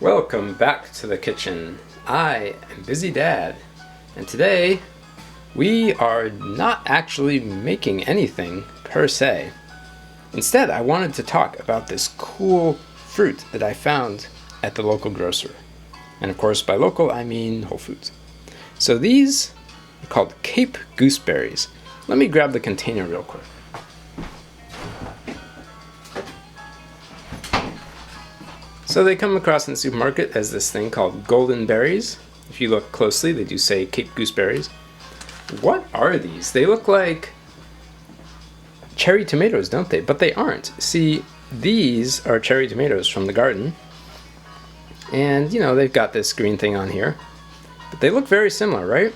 Welcome back to the kitchen. I am Busy Dad, and today we are not actually making anything per se. Instead, I wanted to talk about this cool fruit that I found at the local grocer. And of course, by local, I mean Whole Foods. So these are called Cape gooseberries. Let me grab the container real quick. So they come across in the supermarket as this thing called golden berries. If you look closely, they do say Cape gooseberries. What are these? They look like cherry tomatoes, don't they? But they aren't. See, these are cherry tomatoes from the garden. And, you know, they've got this green thing on here. But they look very similar, right?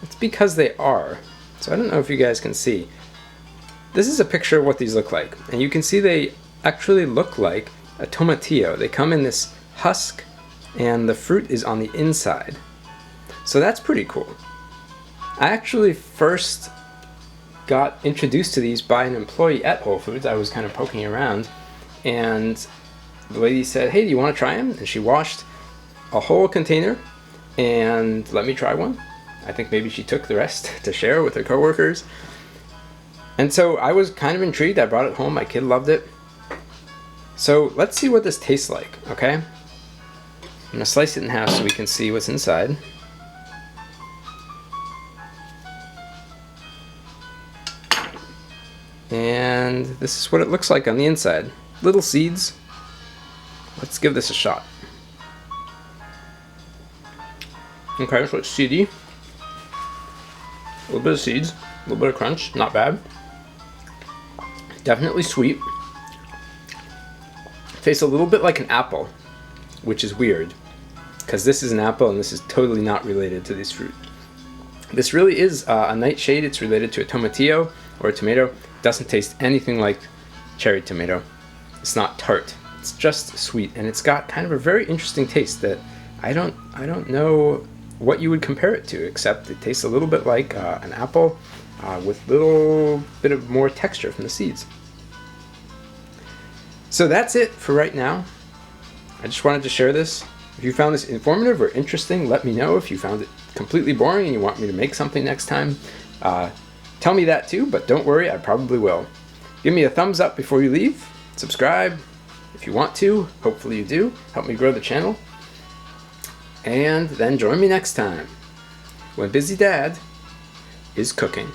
It's because they are. So I don't know if you guys can see. This is a picture of what these look like. And you can see they actually look like a tomatillo. They come in this husk and the fruit is on the inside. So that's pretty cool. I actually first got introduced to these by an employee at Whole Foods. I was kind of poking around and the lady said, "Hey, do you want to try them?" And she washed a whole container and let me try one. I think maybe she took the rest to share with her coworkers. And so I was kind of intrigued. I brought it home. My kid loved it. So let's see what this tastes like, okay? I'm gonna slice it in half so we can see what's inside. And this is what it looks like on the inside. Little seeds. Let's give this a shot. Okay, so it's seedy. A little bit of seeds, a little bit of crunch, not bad. Definitely sweet. Tastes a little bit like an apple, which is weird, because this is an apple and this is totally not related to this fruit. This really is a nightshade. It's related to a tomatillo or a tomato. It doesn't taste anything like cherry tomato. It's not tart. It's just sweet, and it's got kind of a very interesting taste that I don't know what you would compare it to, except it tastes a little bit like an apple with a little bit of more texture from the seeds. So that's it for right now. I just wanted to share this. If you found this informative or interesting, let me know. If you found it completely boring and you want me to make something next time, tell me that too, but don't worry, I probably will. Give me a thumbs up before you leave. Subscribe if you want to. Hopefully you do. Help me grow the channel. And then join me next time when Busy Dad is cooking.